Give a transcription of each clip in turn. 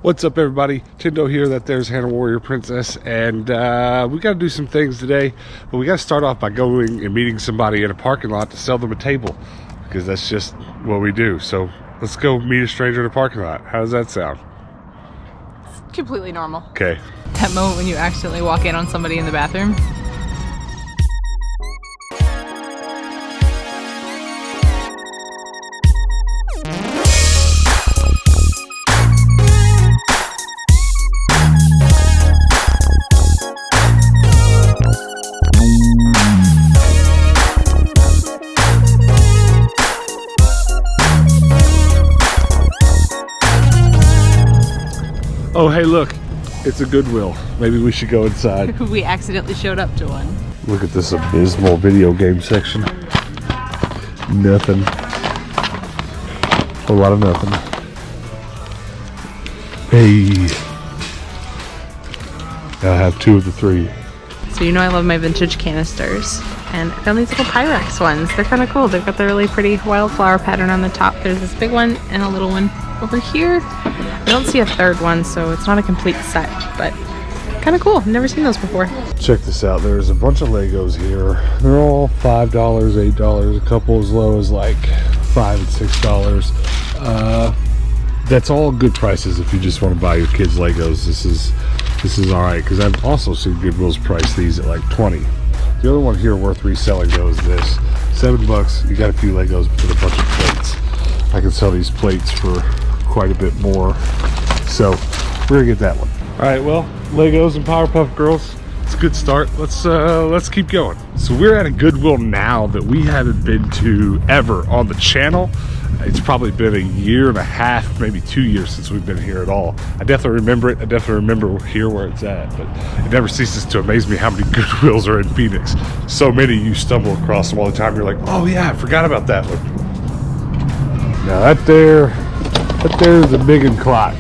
What's up, everybody? Tindo here. There's Hannah Warrior Princess, and we got to do some things today, but we got to start off by going and meeting somebody in a parking lot to sell them a table, because that's just what we do. So let's go meet a stranger in a parking lot. How does that sound? It's completely normal. Okay. That moment when you accidentally walk in on somebody in the bathroom. Oh, hey, look, it's a Goodwill. Maybe we should go inside. We accidentally showed up to one. Look at this abysmal video game section. Nothing. A lot of nothing. Hey. I have two of the three. So you know I love my vintage canisters. And I found these little Pyrex ones. They're kind of cool. They've got the really pretty wildflower pattern on the top. There's this big one and a little one over here. I don't see a third one, so it's not a complete set, but kind of cool. I've never seen those before. Check this out. There's a bunch of Legos here. They're all $5, $8. A couple as low as like $5 and $6. That's all good prices if you just want to buy your kids Legos. This is all right, because I've also seen Goodwill's price these at like 20. The other one here worth reselling though is this. $7. You got a few Legos and a bunch of plates. I can sell these plates for quite a bit more, so we're gonna get that one. All right, well, Legos and Powerpuff Girls, it's a good start. Let's keep going. So we're at a Goodwill now that we haven't been to ever on the channel. It's probably been a year and a half, maybe 2 years since we've been here at all. I definitely remember it. I definitely remember here where it's at, but it never ceases to amaze me how many Goodwills are in Phoenix. So many, you stumble across them all the time. You're like, oh yeah, I forgot about that one. Now that there's a big and clock.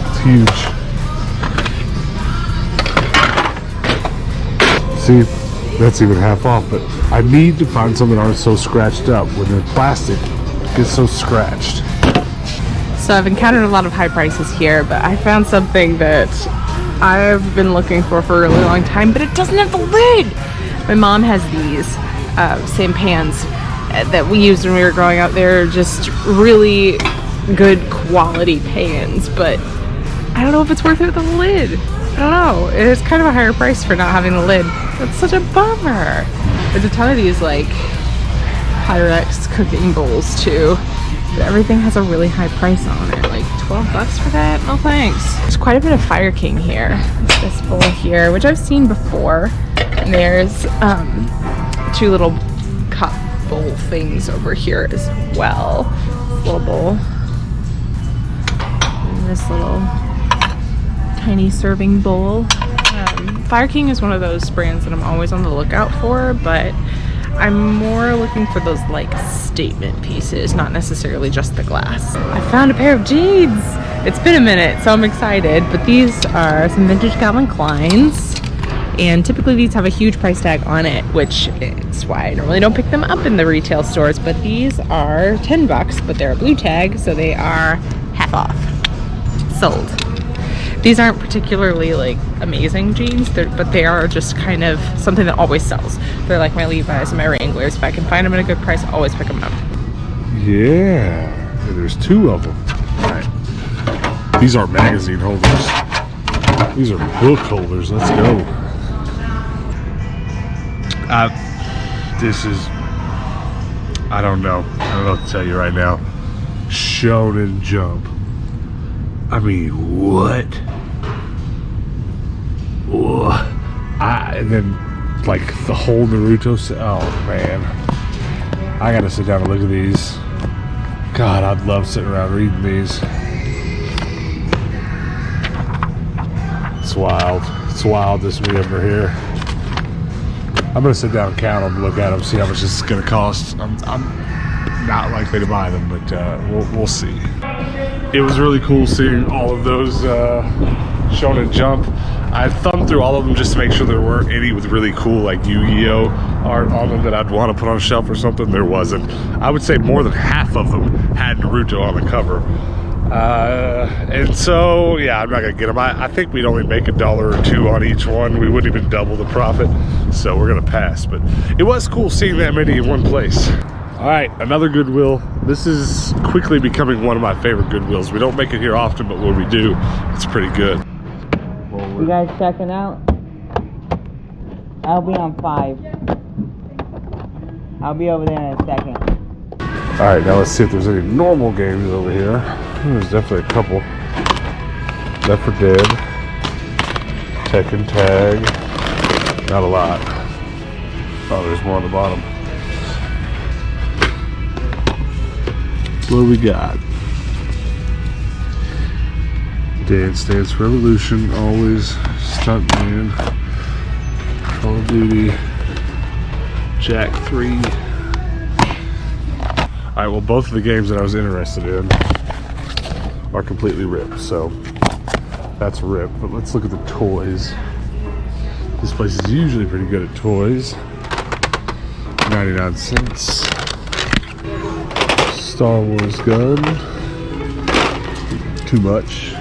It's huge. See, that's even half off, but I need to find some that aren't so scratched up. When they're plastic, it gets so scratched. So I've encountered a lot of high prices here, but I found something that I've been looking for a really long time, but it doesn't have the lid. My mom has these same pans that we used when we were growing up. They're just really good quality pans, but I don't know if it's worth it with the lid. I don't know. It's kind of a higher price for not having the lid. That's such a bummer. There's a ton of these like Pyrex cooking bowls too, but everything has a really high price on it. Like $12 for that? No thanks. There's quite a bit of Fire King here. There's this bowl here, which I've seen before. And there's two little cup bowl things over here as well. This little bowl. And this little tiny serving bowl. Fire King is one of those brands that I'm always on the lookout for, but I'm more looking for those like statement pieces, not necessarily just the glass. I found a pair of jeans. It's been a minute, so I'm excited, but these are some vintage Calvin Kleins. And typically these have a huge price tag on it, which is why I normally don't pick them up in the retail stores. But these are $10, but they're a blue tag, so they are half off. Sold. These aren't particularly like amazing jeans, but they are just kind of something that always sells. They're like my Levi's and my Wranglers. If I can find them at a good price, I always pick them up. Yeah, there's two of them. All right. These aren't magazine holders. These are book holders. Let's go. This is, I don't know what to tell you right now. Shonen Jump. I mean, what? And then like the whole Naruto set. Oh man, I gotta sit down and look at these. God, I'd love sitting around reading these. It's wild. It's wild this week over here. I'm gonna sit down and count them, look at them, see how much this is gonna cost. I'm not likely to buy them, but we'll see. It was really cool seeing all of those Shonen Jump. I thumbed through all of them just to make sure there weren't any with really cool like Yu-Gi-Oh art on them that I'd want to put on a shelf or something. There wasn't. I would say more than half of them had Naruto on the cover. And so, yeah, I'm not going to get them. I think we'd only make $1 or $2 on each one. We wouldn't even double the profit. So we're going to pass. But it was cool seeing that many in one place. All right, another Goodwill. This is quickly becoming one of my favorite Goodwills. We don't make it here often, but when we do, it's pretty good. You guys checking out? I'll be on 5. I'll be over there in a second. All right, now let's see if there's any normal games over here. There's definitely a couple. Left 4 Dead, Tekken Tag. Not a lot. Oh, there's more on the bottom. What do we got? Dance Dance Revolution, always Stuntman, Call of Duty, Jack 3. Alright, well, both of the games that I was interested in are completely ripped, so that's ripped. But let's look at the toys. This place is usually pretty good at toys. 99 cents. Star Wars gun. Too much.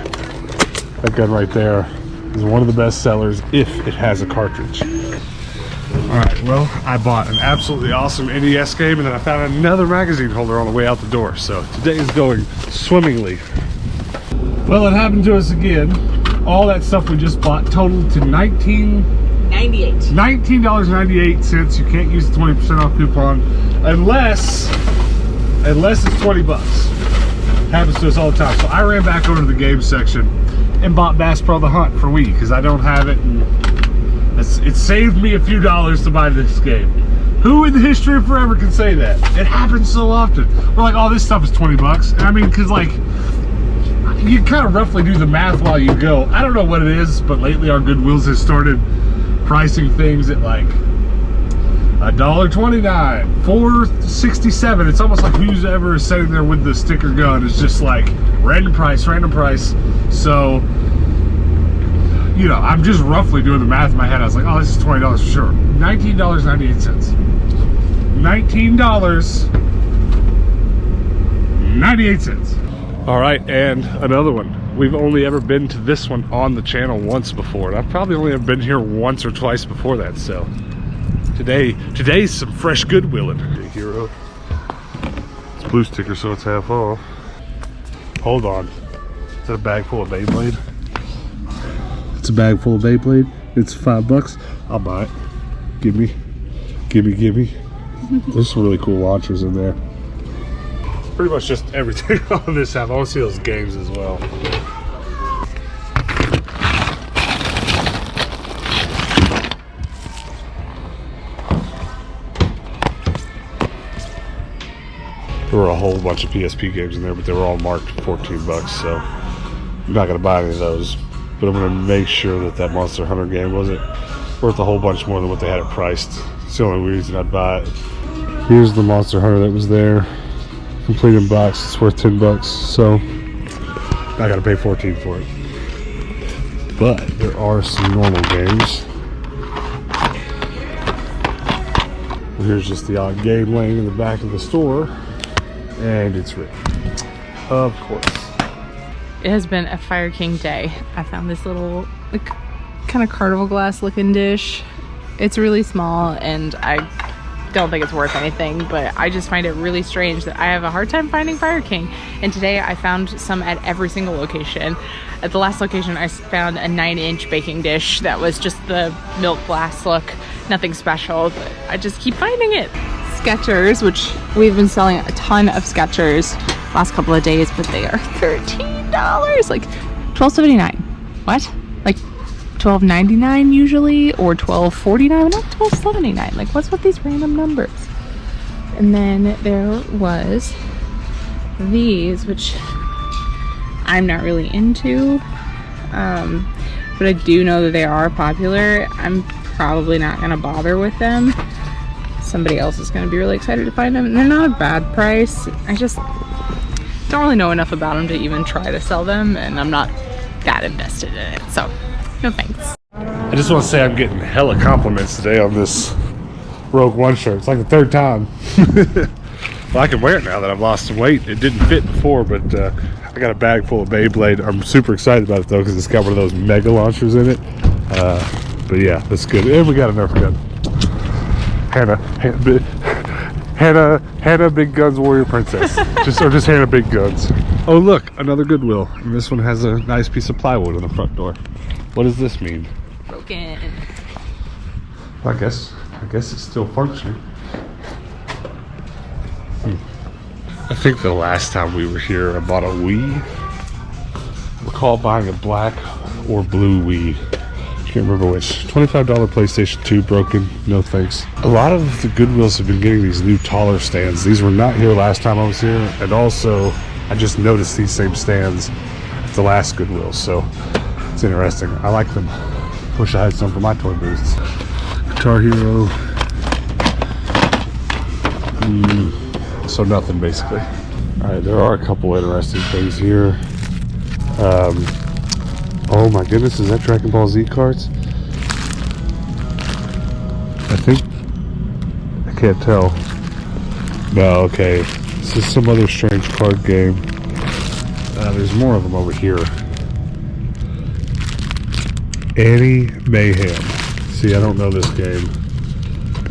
That gun right there is one of the best sellers if it has a cartridge. Alright, well, I bought an absolutely awesome NES game and then I found another magazine holder on the way out the door. So today is going swimmingly. Well, it happened to us again. All that stuff we just bought totaled to $19.98. You can't use the 20% off coupon unless it's 20 bucks. Happens to us all the time. So I ran back over to the game section and bought Bass Pro the Hunt for Wii because I don't have it, and it saved me a few dollars to buy this game. Who in the history of forever can say that? It happens so often. We're like, oh, this stuff is 20 bucks. And I mean, because like, you kind of roughly do the math while you go. I don't know what it is, but lately our Goodwills has started pricing things at like $1.29, $4.67. It's almost like who's ever is sitting there with the sticker gun is just like random price. So, you know, I'm just roughly doing the math in my head. I was like, oh, this is $20 for sure. $19.98. $19.98. All right, and another one. We've only ever been to this one on the channel once before, and I've probably only been here once or twice before that. So today's some fresh Goodwilling. Hero. It's blue sticker, so it's half off. Hold on. Is that a bag full of Beyblade? It's a bag full of Beyblade. It's $5. I'll buy it. Gimme. There's some really cool launchers in there. Pretty much just everything on this half. I want to see those games as well. There were a whole bunch of PSP games in there, but they were all marked $14, so I'm not going to buy any of those. But I'm going to make sure that that Monster Hunter game wasn't worth a whole bunch more than what they had it priced. It's the only reason I'd buy it. Here's the Monster Hunter that was there. Complete in box, it's worth $10, so I gotta pay $14 for it. But there are some normal games. Here's just the odd game laying in the back of the store, and it's written, of course. It has been a Fire King day. I found this little, like, kind of carnival glass looking dish. It's really small, and I don't think it's worth anything, but I just find it really strange that I have a hard time finding Fire King. And today I found some at every single location. At the last location I found a 9-inch baking dish that was just the milk glass look, nothing special, but I just keep finding it. Skechers, which we've been selling a ton of Skechers last couple of days, but they are $13, like $12.79. What? Like $12.99 usually, or $12.49, but not $12.79. Like, what's with these random numbers? And then there was these, which I'm not really into, but I do know that they are popular. I'm probably not gonna bother with them. Somebody else is gonna be really excited to find them, and they're not a bad price. I just don't really know enough about them to even try to sell them, and I'm not that invested in it. So, no thanks. I just want to say I'm getting hella compliments today on this Rogue One shirt. It's like the third time. Well, I can wear it now that I've lost some weight. It didn't fit before, but I got a bag full of Beyblade. I'm super excited about it though because it's got one of those mega launchers in it. But yeah, that's good. And we got a Nerf gun. Hannah, Big Guns Warrior Princess. just Hannah Big Guns. Oh look, another Goodwill. And this one has a nice piece of plywood on the front door. What does this mean? Broken. I guess it's still functioning. I think the last time we were here, I bought a Wii. I recall buying a black or blue Wii. Can't remember which. $25 PlayStation 2 broken. No thanks. A lot of the Goodwills have been getting these new taller stands. These were not here last time I was here, and also I just noticed these same stands at the last Goodwill, so it's interesting. I like them. Wish I had some for my toy booths. Guitar Hero. So nothing basically. Alright, there are a couple interesting things here. Oh my goodness, is that Dragon Ball Z cards? I think, I can't tell. No, okay. This is some other strange card game. There's more of them over here. Annie Mayhem. See, I don't know this game.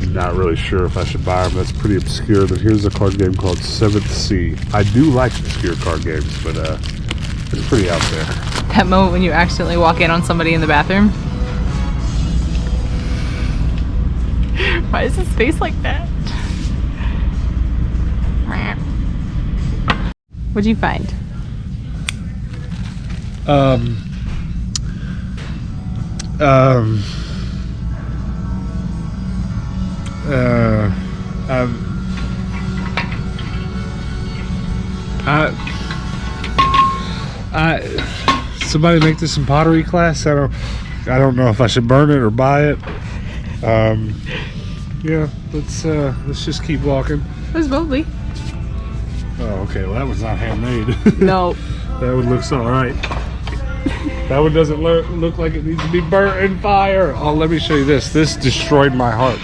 I'm not really sure if I should buy them. That's pretty obscure, but here's a card game called 7th Sea. I do like obscure card games, but it's pretty out there. That moment when you accidentally walk in on somebody in the bathroom. Why is his face like that? What'd you find? Somebody make this in pottery class. I don't know if I should burn it or buy it. Yeah, let's just keep walking. It was lovely. Oh, okay. Well, that one's not handmade. No. That one looks all right. That one doesn't look like it needs to be burnt in fire. Oh, let me show you this. This destroyed my heart.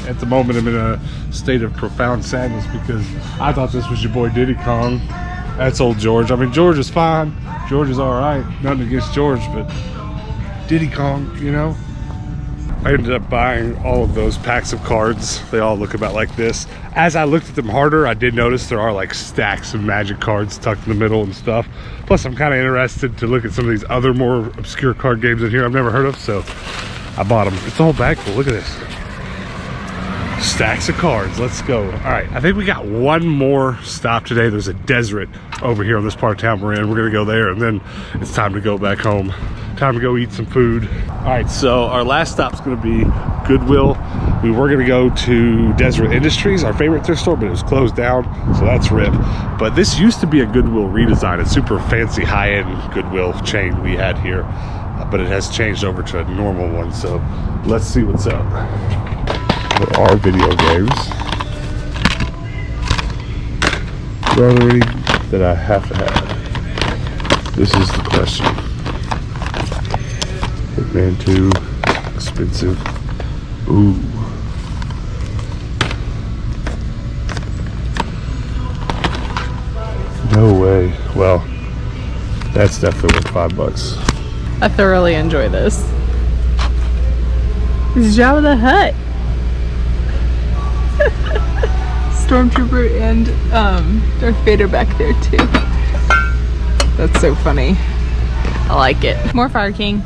At the moment, am in a state of profound sadness because I thought this was your boy Diddy Kong. That's old George. I mean, George is fine. George is all right. Nothing against George, but Diddy Kong, you know? I ended up buying all of those packs of cards. They all look about like this. As I looked at them harder, I did notice there are like stacks of magic cards tucked in the middle and stuff. Plus, I'm kind of interested to look at some of these other more obscure card games in here I've never heard of, so I bought them. It's a whole bag full. Look at this. Stacks of cards. Let's go. All right, I think we got one more stop today. There's a desert over here on this part of town we're in. We're gonna go there, and then it's time to go back home. Time to go eat some food. All right, so our last stop's gonna be Goodwill. We were gonna go to Deseret Industries, our favorite thrift store, but it was closed down, so that's rip. But this used to be a Goodwill redesign, a super fancy high-end Goodwill chain we had here, but it has changed over to a normal one, so let's see what's up. There are video games. Are there any that I have to have? This is the question. Hitman 2, expensive. Ooh. No way. Well, that's definitely worth $5. I thoroughly enjoy this. It's Jabba the Hutt. Stormtrooper and Darth Vader back there too. That's so funny. I like it. More Fire King.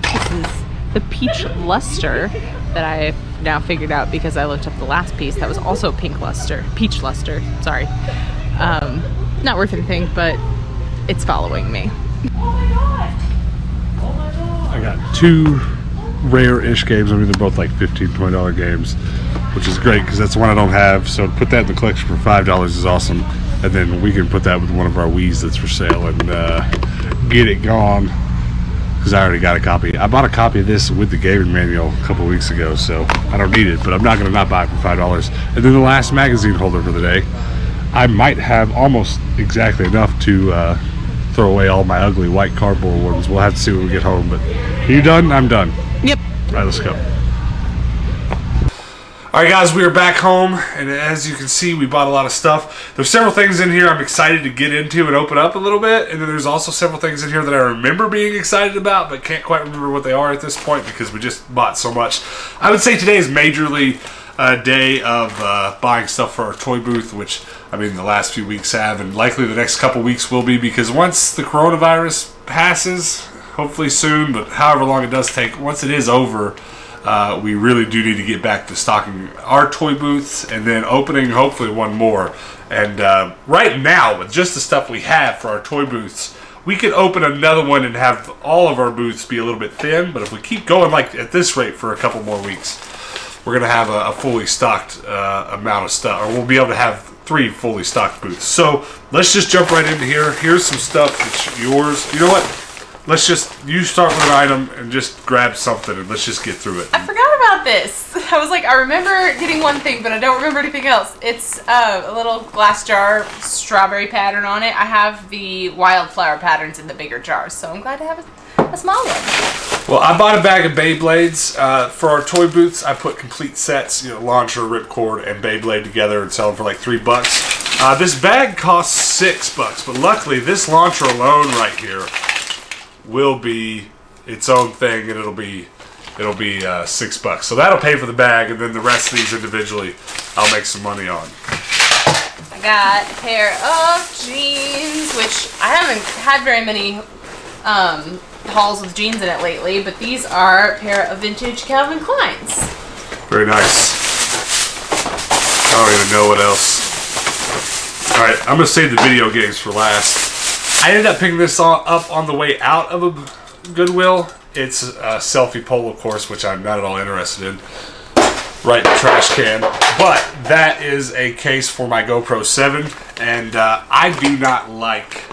This is the peach luster that I now figured out because I looked up the last piece that was also pink luster, peach luster, sorry. Not worth anything, but it's following me. I got two rare-ish games. I mean, they're both like $15, $20 games, which is great because that's one I don't have. So to put that in the collection for $5 is awesome. And then we can put that with one of our Wiis that's for sale and get it gone because I already got a copy. I bought a copy of this with the gaming manual a couple weeks ago, so I don't need it, but I'm not going to not buy it for $5. And then the last magazine holder for the day. I might have almost exactly enough to throw away all my ugly white cardboard ones. We'll have to see when we get home. But are you done? I'm done. Yep. All right, let's go. All right, guys, we are back home, and as you can see, we bought a lot of stuff. There's several things in here I'm excited to get into and open up a little bit, and then there's also several things in here that I remember being excited about, but can't quite remember what they are at this point because we just bought so much. I would say today is majorly a day of buying stuff for our toy booth, which, I mean, the last few weeks have, and likely the next couple weeks will be, because once the coronavirus passes, hopefully soon, but however long it does take, once it is over, we really do need to get back to stocking our toy booths and then opening hopefully one more. And right now, with just the stuff we have for our toy booths, we could open another one and have all of our booths be a little bit thin. But if we keep going like at this rate for a couple more weeks, we're going to have a fully stocked amount of stuff, or we'll be able to have 3 fully stocked booths. So let's just jump right into here. Here's some stuff that's yours. You know what? Let's just, you start with an item and just grab something and let's just get through it. I forgot about this. I was like, I remember getting one thing, but I don't remember anything else. It's a little glass jar strawberry pattern on it. I have the wildflower patterns in the bigger jars, so I'm glad to have a small one. Well, I bought a bag of Beyblades. For our toy booths, I put complete sets, you know, launcher, ripcord, and Beyblade together and sell them for like $3. This bag costs $6, but luckily this launcher alone right here will be its own thing, and it'll be $6. So that'll pay for the bag, and then the rest of these individually, I'll make some money on. I got a pair of jeans, which I haven't had very many hauls with jeans in it lately, but these are a pair of vintage Calvin Kleins. Very nice. I don't even know what else. All right, I'm gonna save the video games for last. I ended up picking this up on the way out of a Goodwill. It's a selfie pole, of course, which I'm not at all interested in. Right in the trash can. But that is a case for my GoPro 7, and I do not like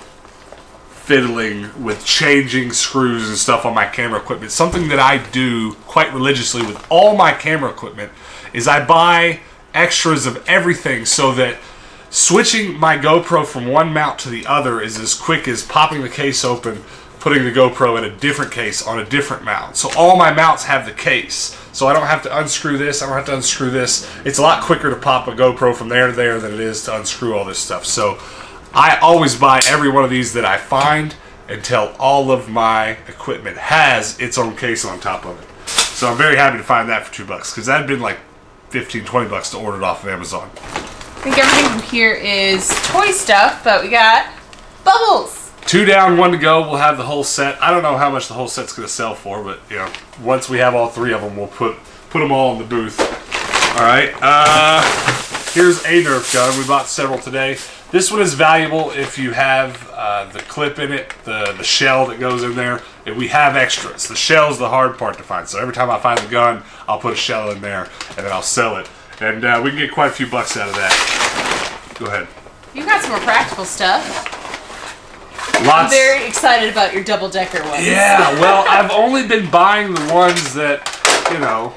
fiddling with changing screws and stuff on my camera equipment. Something that I do quite religiously with all my camera equipment is I buy extras of everything so that switching my GoPro from one mount to the other is as quick as popping the case open, putting the GoPro in a different case on a different mount. So all my mounts have the case. So I don't have to unscrew this, I don't have to unscrew this. It's a lot quicker to pop a GoPro from there to there than it is to unscrew all this stuff. So I always buy every one of these that I find until all of my equipment has its own case on top of it. So I'm very happy to find that for $2, because that had been like $15, $20 to order it off of Amazon. I think everything from here is toy stuff, but we got bubbles. 2 down, 1 to go. We'll have the whole set. I don't know how much the whole set's going to sell for, but you know, once we have all 3 of them, we'll put them all in the booth. All right. Here's a Nerf gun. We bought several today. This one is valuable if you have the clip in it, the shell that goes in there. And we have extras. The shell's the hard part to find. So every time I find the gun, I'll put a shell in there, and then I'll sell it. And we can get quite a few bucks out of that. Go ahead. You got some more practical stuff. Lots. I'm very excited about your double-decker ones. Yeah, well, I've only been buying the ones that, you know,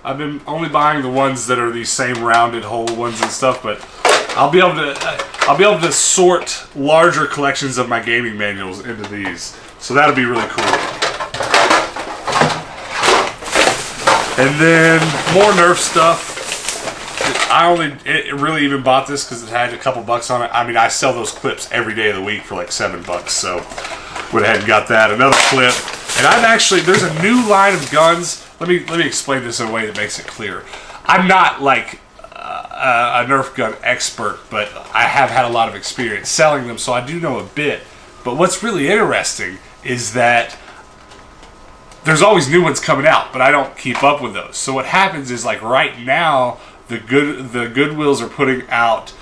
I've been only buying the ones that are these same rounded hole ones and stuff, but I'll be able to sort larger collections of my gaming manuals into these. So that'll be really cool. And then more Nerf stuff. It really even bought this because it had a couple bucks on it. I mean, I sell those clips every day of the week for like $7, so went ahead and got that. Another clip, and there's a new line of guns. Let me explain this in a way that makes it clear. I'm not like a Nerf gun expert, but I have had a lot of experience selling them, so I do know a bit. But what's really interesting is that there's always new ones coming out, but I don't keep up with those. So what happens is, like right now, the Goodwills are putting out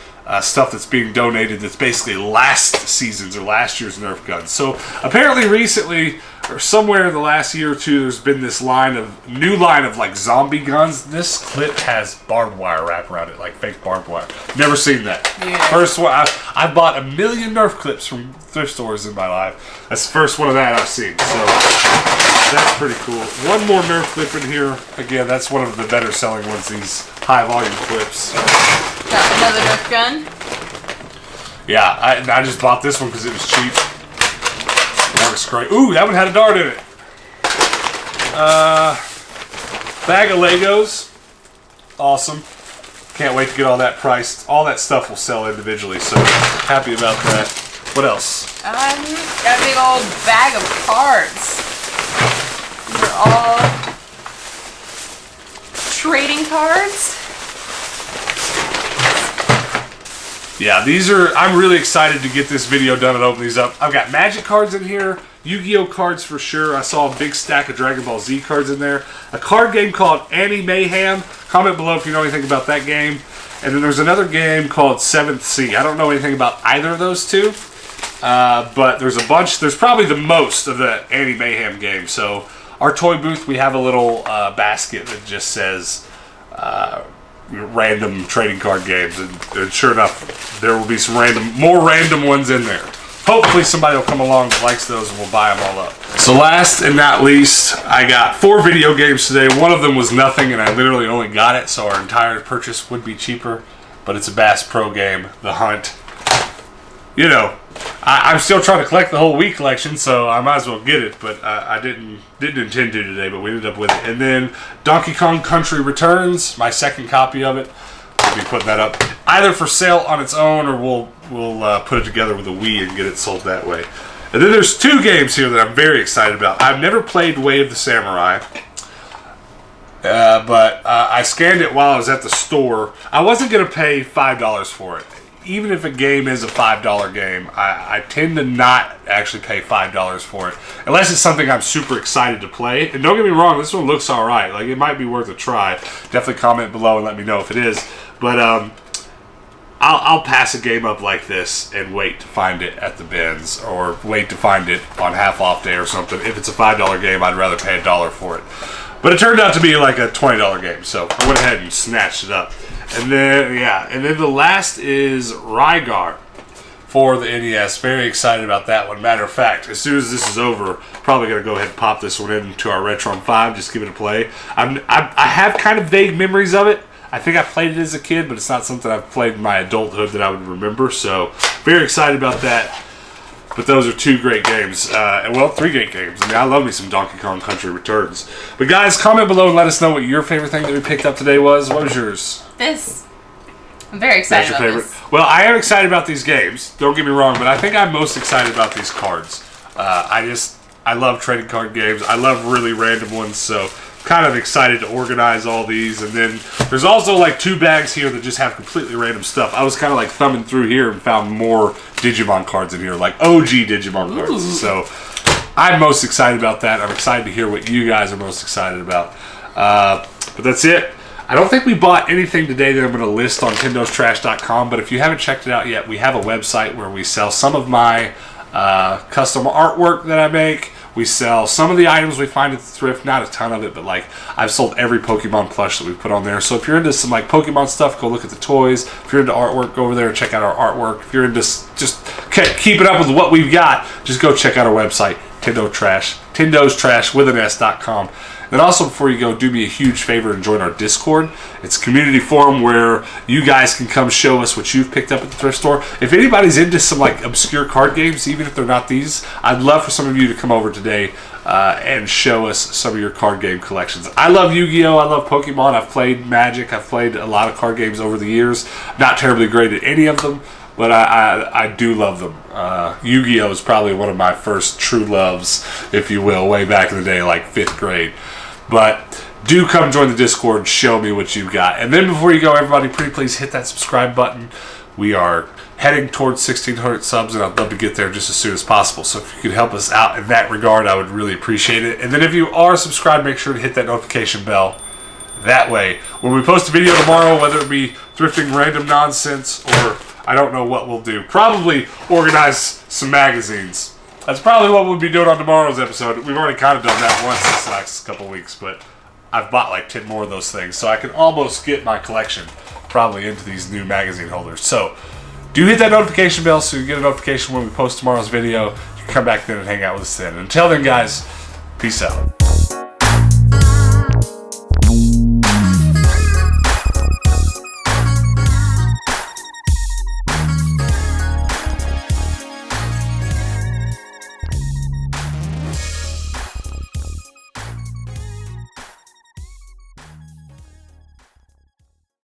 stuff that's being donated that's basically last season's or last year's Nerf guns. So apparently recently, or somewhere in the last year or two, there's been this new line of like zombie guns. This clip has barbed wire wrapped around it, like fake barbed wire. Never seen that. Yeah. First one, I've bought 1 million Nerf clips from thrift stores in my life. That's the first one of that I've seen. So that's pretty cool. One more Nerf clip in here. Again, that's one of the better selling ones, these high volume clips. Got another Nerf gun? Yeah, I just bought this one because it was cheap. looks great. Ooh, that one had a dart in it. Bag of Legos. Awesome. Can't wait to get all that priced. All that stuff will sell individually, so happy about that. What else? Got a big old bag of cards. These are all trading cards. Yeah, these are, I'm really excited to get this video done and open these up. I've got Magic cards in here, Yu-Gi-Oh cards for sure. I saw a big stack of Dragon Ball Z cards in there. A card game called Mayhem. Comment below if you know anything about that game. And then there's another game called 7th Sea. I don't know anything about either of those two. But there's a bunch, there's probably the most of the Mayhem game. So our toy booth, we have a little basket that just says random trading card games, and sure enough, there will be some more random ones in there. Hopefully somebody will come along that likes those and we'll buy them all up. So last and not least, I got 4 video games today. One of them was nothing and I literally only got it, so our entire purchase would be cheaper, but it's a Bass Pro game, The Hunt. You know, I'm still trying to collect the whole Wii collection, so I might as well get it, but I didn't intend to today, but we ended up with it. And then Donkey Kong Country Returns, my second copy of it. We'll be putting that up either for sale on its own, or we'll put it together with a Wii and get it sold that way. And then there's 2 games here that I'm very excited about. I've never played Way of the Samurai, but I scanned it while I was at the store. I wasn't going to pay $5 for it. Even if a game is a $5 game, I tend to not actually pay $5 for it. Unless it's something I'm super excited to play. And don't get me wrong, this one looks alright. Like, it might be worth a try. Definitely comment below and let me know if it is. But I'll pass a game up like this and wait to find it at the bins. Or wait to find it on half off day or something. If it's a $5 game, I'd rather pay $1 for it. But it turned out to be like a $20 game. So I went ahead and snatched it up. And then, yeah, and then the last is Rygar for the NES. Very excited about that one. Matter of fact, as soon as this is over, probably going to go ahead and pop this one into our Retron 5, just give it a play. I have kind of vague memories of it. I think I played it as a kid, but it's not something I've played in my adulthood that I would remember. So, very excited about that. But those are 2 great games. Well, 3 great games. I mean, I love me some Donkey Kong Country Returns. But guys, comment below and let us know what your favorite thing that we picked up today was. What was yours? This. I'm very excited about this. Well, I am excited about these games. Don't get me wrong, but I think I'm most excited about these cards. I love trading card games. I love really random ones, so kind of excited to organize all these. And then there's also like 2 bags here that just have completely random stuff. I was kind of like thumbing through here and found more Digimon cards in here, like OG Digimon cards. So I'm most excited about that. I'm excited to hear what you guys are most excited about. But that's it. I don't think we bought anything today that I'm going to list on Tendo'sTrash.com, but if you haven't checked it out yet, we have a website where we sell some of my custom artwork that I make. We sell some of the items we find at the thrift, not a ton of it, but like I've sold every Pokemon plush that we put on there. So if you're into some like Pokemon stuff, go look at the toys. If you're into artwork, go over there and check out our artwork. If you're into just keeping up with what we've got, just go check out our website, Tendo'sTrash.com. And also, before you go, do me a huge favor and join our Discord. It's a community forum where you guys can come show us what you've picked up at the thrift store. If anybody's into some like obscure card games, even if they're not these, I'd love for some of you to come over today and show us some of your card game collections. I love Yu-Gi-Oh! I love Pokemon. I've played Magic. I've played a lot of card games over the years. Not terribly great at any of them, but I do love them. Yu-Gi-Oh! Is probably one of my first true loves, if you will, way back in the day, like 5th grade. But do come join the Discord and show me what you've got. And then before you go, everybody, pretty please hit that subscribe button. We are heading towards 1,600 subs, and I'd love to get there just as soon as possible. So if you could help us out in that regard, I would really appreciate it. And then if you are subscribed, make sure to hit that notification bell. That way, when we post a video tomorrow, whether it be thrifting random nonsense or I don't know what we'll do, probably organize some magazines. That's probably what we'll be doing on tomorrow's episode. We've already kind of done that once this last couple weeks, but I've bought like 10 more of those things, so I can almost get my collection probably into these new magazine holders. So do hit that notification bell so you get a notification when we post tomorrow's video. You can come back then and hang out with us then. Until then, guys, peace out.